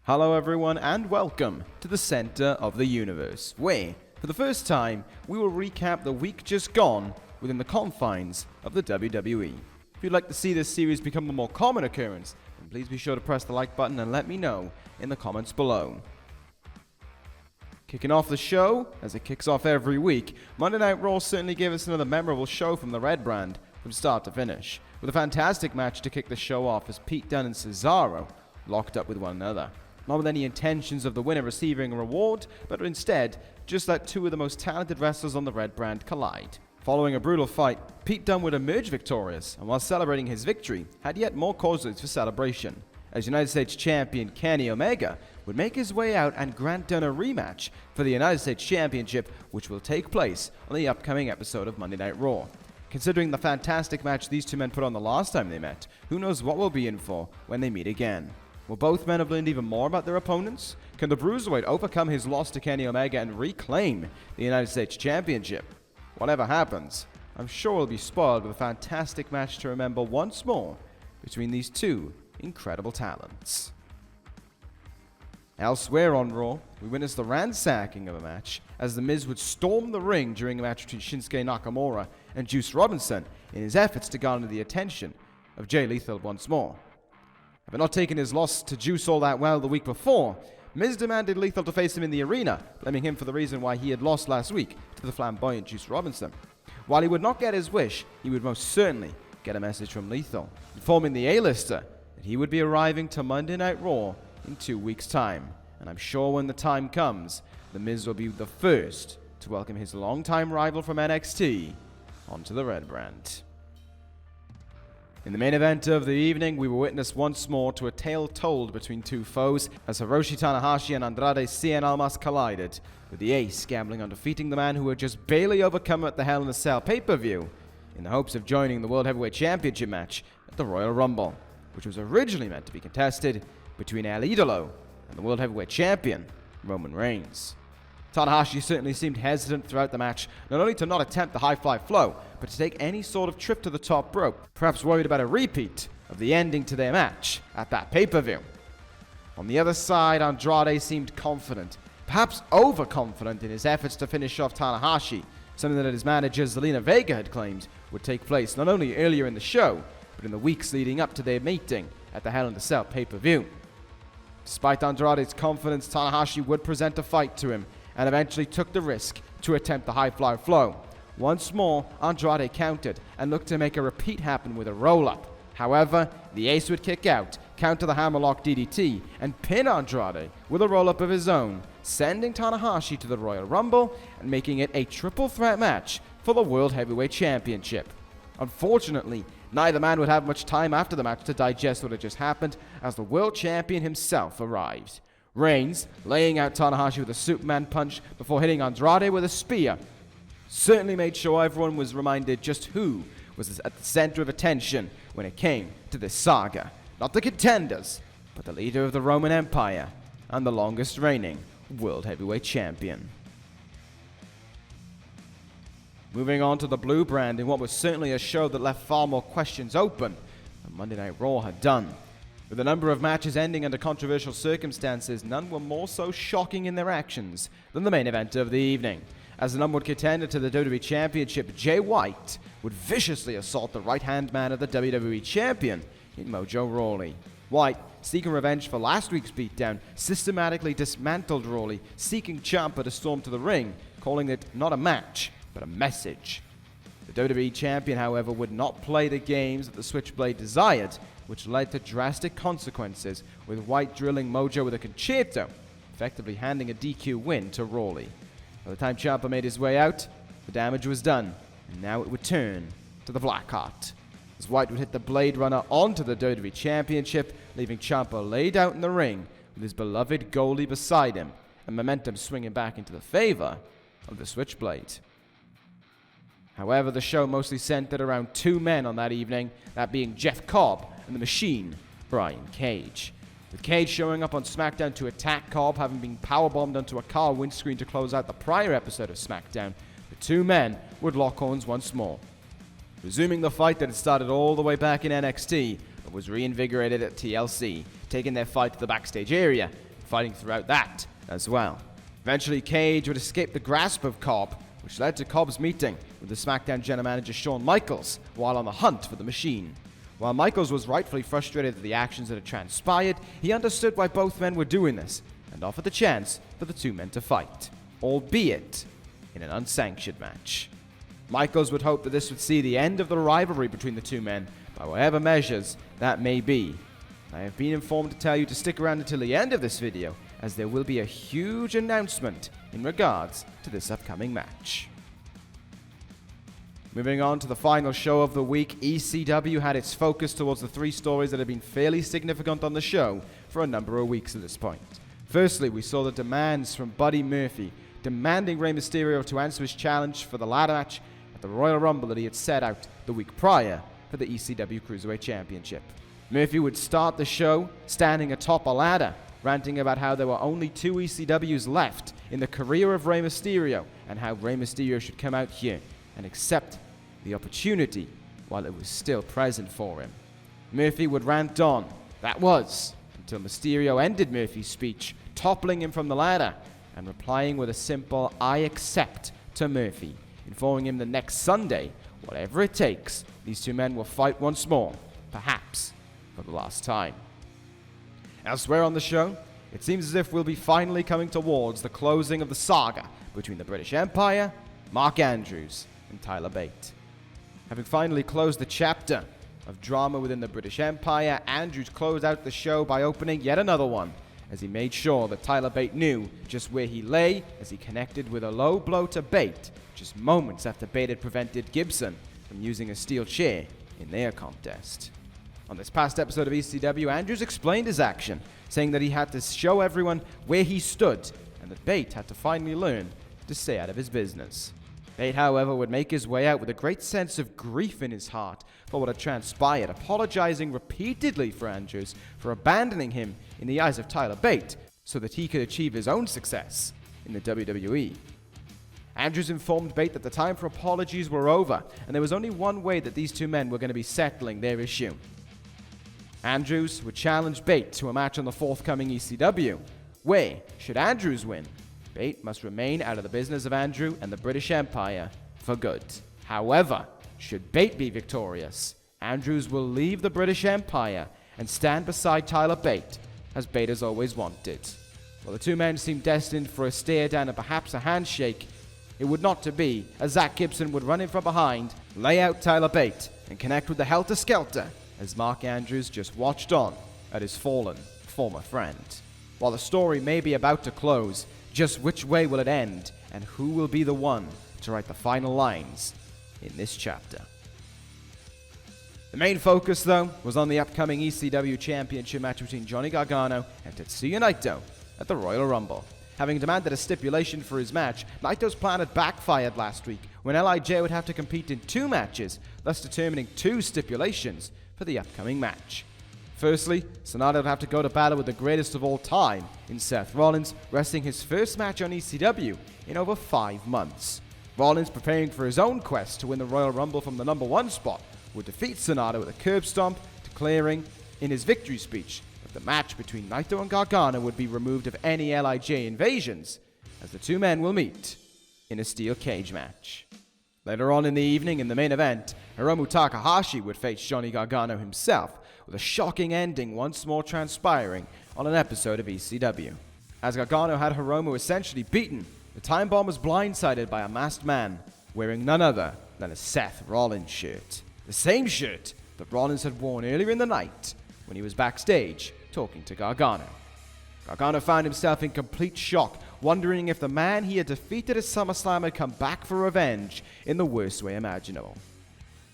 Hello everyone and welcome to the center of the universe, where, for the first time, we will recap the week just gone within the confines of the WWE. If you'd like to see this series become a more common occurrence, then please be sure to press the like button and let me know in the comments below. Kicking off the show, as it kicks off every week, Monday Night Raw certainly gave us another memorable show from the Red brand, from start to finish, with a fantastic match to kick the show off as Pete Dunne and Cesaro locked up with one another. Not with any intentions of the winner receiving a reward, but instead, just let two of the most talented wrestlers on the Red brand collide. Following a brutal fight, Pete Dunne would emerge victorious, and while celebrating his victory, had yet more causes for celebration, as United States Champion Kenny Omega would make his way out and grant Dunne a rematch for the United States Championship, which will take place on the upcoming episode of Monday Night Raw. Considering the fantastic match these two men put on the last time they met, who knows what we'll be in for when they meet again. Will both men have learned even more about their opponents? Can the Bruiserweight overcome his loss to Kenny Omega and reclaim the United States Championship? Whatever happens, I'm sure we'll be spoiled with a fantastic match to remember once more between these two incredible talents. Elsewhere on Raw, we witnessed the ransacking of a match as The Miz would storm the ring during a match between Shinsuke Nakamura and Juice Robinson in his efforts to garner the attention of Jay Lethal once more. Having not taken his loss to Juice all that well the week before, Miz demanded Lethal to face him in the arena, blaming him for the reason why he had lost last week to the flamboyant Juice Robinson. While he would not get his wish, he would most certainly get a message from Lethal, informing the A-lister that he would be arriving to Monday Night Raw in 2 weeks' time. And I'm sure when the time comes, The Miz will be the first to welcome his longtime rival from NXT onto the Red brand. In the main event of the evening, we were witness once more to a tale told between two foes as Hiroshi Tanahashi and Andrade Cien Almas collided, with the Ace gambling on defeating the man who had just barely overcome at the Hell in a Cell pay-per-view in the hopes of joining the World Heavyweight Championship match at the Royal Rumble, which was originally meant to be contested between El Idolo and the World Heavyweight Champion, Roman Reigns. Tanahashi certainly seemed hesitant throughout the match, not only to not attempt the high-fly flow, but to take any sort of trip to the top rope, perhaps worried about a repeat of the ending to their match at that pay-per-view. On the other side, Andrade seemed confident, perhaps overconfident in his efforts to finish off Tanahashi, something that his manager Zelina Vega had claimed would take place not only earlier in the show, but in the weeks leading up to their meeting at the Hell in a Cell pay-per-view. Despite Andrade's confidence, Tanahashi would present a fight to him, and eventually took the risk to attempt the high-fly flow. Once more, Andrade countered and looked to make a repeat happen with a roll-up. However, the Ace would kick out, counter the hammerlock DDT, and pin Andrade with a roll-up of his own, sending Tanahashi to the Royal Rumble and making it a triple threat match for the World Heavyweight Championship. Unfortunately, neither man would have much time after the match to digest what had just happened as the World Champion himself arrived. Reigns, laying out Tanahashi with a Superman punch before hitting Andrade with a spear, certainly made sure everyone was reminded just who was at the center of attention when it came to this saga. Not the contenders, but the leader of the Roman Empire and the longest reigning World Heavyweight Champion. Moving on to the Blue brand in what was certainly a show that left far more questions open than Monday Night Raw had done. With a number of matches ending under controversial circumstances, none were more so shocking in their actions than the main event of the evening, as the number one contender to the WWE Championship, Jay White, would viciously assault the right-hand man of the WWE Champion in Mojo Rawley. White, seeking revenge for last week's beatdown, systematically dismantled Rawley, seeking Ciampa to storm to the ring, calling it not a match, but a message. The WWE Champion, however, would not play the games that the Switchblade desired, which led to drastic consequences, with White drilling Mojo with a concerto, effectively handing a DQ win to Rawley. By the time Ciampa made his way out, the damage was done, and now it would turn to the Blackheart, as White would hit the Blade Runner onto the WWE Championship, leaving Ciampa laid out in the ring with his beloved goalie beside him, and momentum swinging back into the favor of the Switchblade. However, the show mostly centered around two men on that evening, that being Jeff Cobb and the Machine, Brian Cage. With Cage showing up on SmackDown to attack Cobb, having been powerbombed onto a car windscreen to close out the prior episode of SmackDown, the two men would lock horns once more. Resuming the fight that had started all the way back in NXT, but was reinvigorated at TLC, taking their fight to the backstage area, fighting throughout that as well. Eventually, Cage would escape the grasp of Cobb, which led to Cobb's meeting with the SmackDown general manager Shawn Michaels while on the hunt for the Machine. While Michaels was rightfully frustrated at the actions that had transpired, he understood why both men were doing this and offered the chance for the two men to fight, albeit in an unsanctioned match. Michaels would hope that this would see the end of the rivalry between the two men by whatever measures that may be. I have been informed to tell you to stick around until the end of this video, as there will be a huge announcement in regards to this upcoming match. Moving on to the final show of the week, ECW had its focus towards the three stories that have been fairly significant on the show for a number of weeks at this point. Firstly, we saw the demands from Buddy Murphy, demanding Rey Mysterio to answer his challenge for the ladder match at the Royal Rumble that he had set out the week prior for the ECW Cruiserweight Championship. Murphy would start the show standing atop a ladder, ranting about how there were only 2 ECWs left in the career of Rey Mysterio and how Rey Mysterio should come out here and accept the opportunity while it was still present for him. Murphy would rant on, that was, until Mysterio ended Murphy's speech, toppling him from the ladder and replying with a simple "I accept" to Murphy, informing him that next Sunday, whatever it takes, these two men will fight once more, perhaps for the last time. Elsewhere on the show, it seems as if we'll be finally coming towards the closing of the saga between the British Empire, Mark Andrews, and Tyler Bate. Having finally closed the chapter of drama within the British Empire, Andrews closed out the show by opening yet another one, as he made sure that Tyler Bate knew just where he lay as he connected with a low blow to Bate just moments after Bate had prevented Gibson from using a steel chair in their contest. On this past episode of ECW, Andrews explained his action, saying that he had to show everyone where he stood and that Bate had to finally learn to stay out of his business. Bate, however, would make his way out with a great sense of grief in his heart for what had transpired, apologizing repeatedly for Andrews for abandoning him in the eyes of Tyler Bate so that he could achieve his own success in the WWE. Andrews informed Bate that the time for apologies were over and there was only one way that these two men were going to be settling their issue. Andrews would challenge Bate to a match on the forthcoming ECW, where, should Andrews win, Bate must remain out of the business of Andrew and the British Empire for good. However, should Bate be victorious, Andrews will leave the British Empire and stand beside Tyler Bate, as Bate has always wanted. While the two men seemed destined for a stare down and perhaps a handshake, it would not to be, as Zach Gibson would run in from behind, lay out Tyler Bate, and connect with the Helter Skelter, as Mark Andrews just watched on at his fallen former friend. While the story may be about to close, just which way will it end, and who will be the one to write the final lines in this chapter? The main focus, though, was on the upcoming ECW Championship match between Johnny Gargano and Tetsuya Naito at the Royal Rumble. Having demanded a stipulation for his match, Naito's plan had backfired last week when LIJ would have to compete in 2 matches, thus determining 2 stipulations for the upcoming match. Firstly, Sonata would have to go to battle with the greatest of all time in Seth Rollins, wrestling his first match on ECW in over 5 months. Rollins, preparing for his own quest to win the Royal Rumble from the number 1 spot, would defeat Sonata with a curb stomp, declaring in his victory speech that the match between Naito and Gargano would be removed of any LIJ invasions, as the two men will meet in a steel cage match. Later on in the evening, in the main event, Hiromu Takahashi would face Johnny Gargano himself, with a shocking ending once more transpiring on an episode of ECW. As Gargano had Hiromu essentially beaten, the Time Bomb was blindsided by a masked man wearing none other than a Seth Rollins shirt. The same shirt that Rollins had worn earlier in the night when he was backstage talking to Gargano. Gargano found himself in complete shock, wondering if the man he had defeated at SummerSlam had come back for revenge in the worst way imaginable.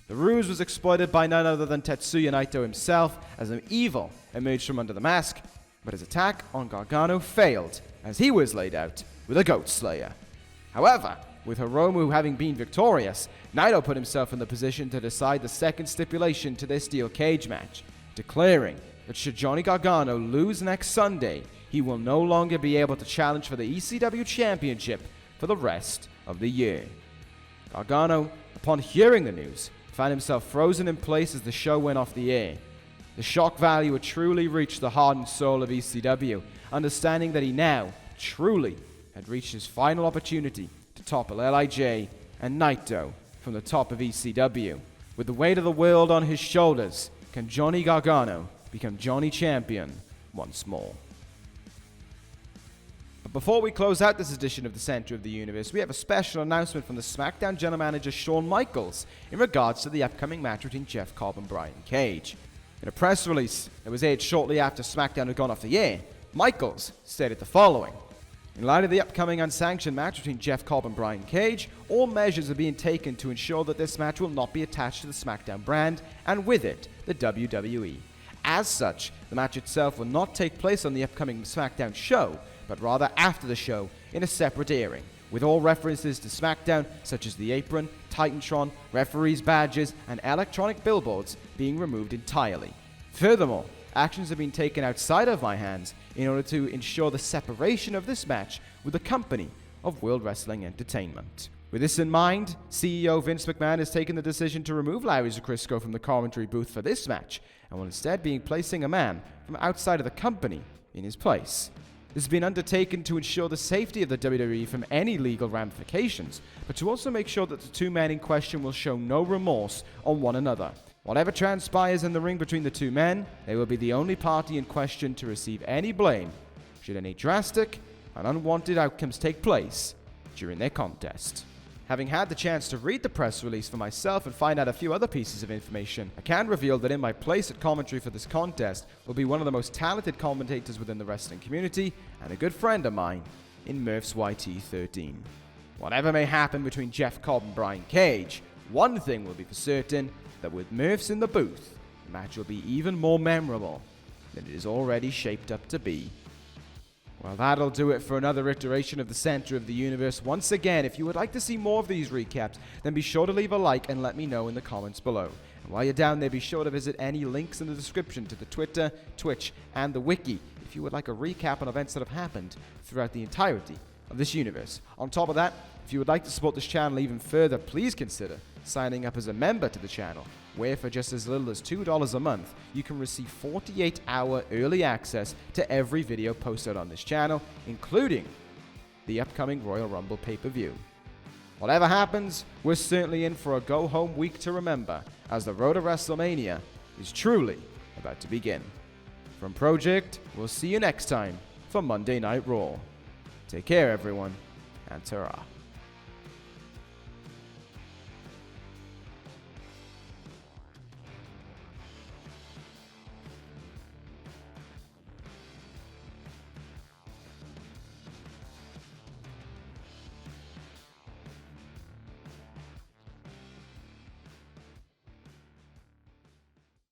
The ruse was exploited by none other than Tetsuya Naito himself, as an evil emerged from under the mask, but his attack on Gargano failed, as he was laid out with a Goat Slayer. However, with Hiromu having been victorious, Naito put himself in the position to decide the second stipulation to their steel cage match, declaring that should Johnny Gargano lose next Sunday, he will no longer be able to challenge for the ECW Championship for the rest of the year. Gargano, upon hearing the news, found himself frozen in place as the show went off the air. The shock value had truly reached the heart and soul of ECW, understanding that he now, truly, had reached his final opportunity to topple LIJ and Naito from the top of ECW. With the weight of the world on his shoulders, can Johnny Gargano become Johnny Champion once more? But before we close out this edition of the Center of the Universe, we have a special announcement from the SmackDown General Manager Shawn Michaels in regards to the upcoming match between Jeff Cobb and Brian Cage. In a press release that was aired shortly after SmackDown had gone off the air, Michaels stated the following: "In light of the upcoming unsanctioned match between Jeff Cobb and Brian Cage, all measures are being taken to ensure that this match will not be attached to the SmackDown brand, and with it, the WWE. As such, the match itself will not take place on the upcoming SmackDown show, but rather after the show in a separate airing, with all references to SmackDown, such as the apron, Titantron, referees' badges, and electronic billboards, being removed entirely. Furthermore, actions have been taken outside of my hands in order to ensure the separation of this match with the company of World Wrestling Entertainment." With this in mind, CEO Vince McMahon has taken the decision to remove Larry Zbyszko from the commentary booth for this match, and will instead be placing a man from outside of the company in his place. This has been undertaken to ensure the safety of the WWE from any legal ramifications, but to also make sure that the two men in question will show no remorse on one another. Whatever transpires in the ring between the two men, they will be the only party in question to receive any blame should any drastic and unwanted outcomes take place during their contest. Having had the chance to read the press release for myself and find out a few other pieces of information, I can reveal that in my place at commentary for this contest will be one of the most talented commentators within the wrestling community and a good friend of mine in Murph's YT13. Whatever may happen between Jeff Cobb and Brian Cage, one thing will be for certain, that with Murphs in the booth, the match will be even more memorable than it is already shaped up to be. Well, that'll do it for another iteration of the Center of the Universe. Once again, if you would like to see more of these recaps, then be sure to leave a like and let me know in the comments below. And while you're down there, be sure to visit any links in the description to the Twitter, Twitch, and the Wiki if you would like a recap on events that have happened throughout the entirety of this universe. On top of that, if you would like to support this channel even further, please consider signing up as a member to the channel, where for just as little as $2 a month, you can receive 48-hour early access to every video posted on this channel, including the upcoming Royal Rumble pay-per-view. Whatever happens, we're certainly in for a go-home week to remember, as the road to WrestleMania is truly about to begin. From ProJaked, we'll see you next time for Monday Night Raw. Take care, everyone, and ta-ra.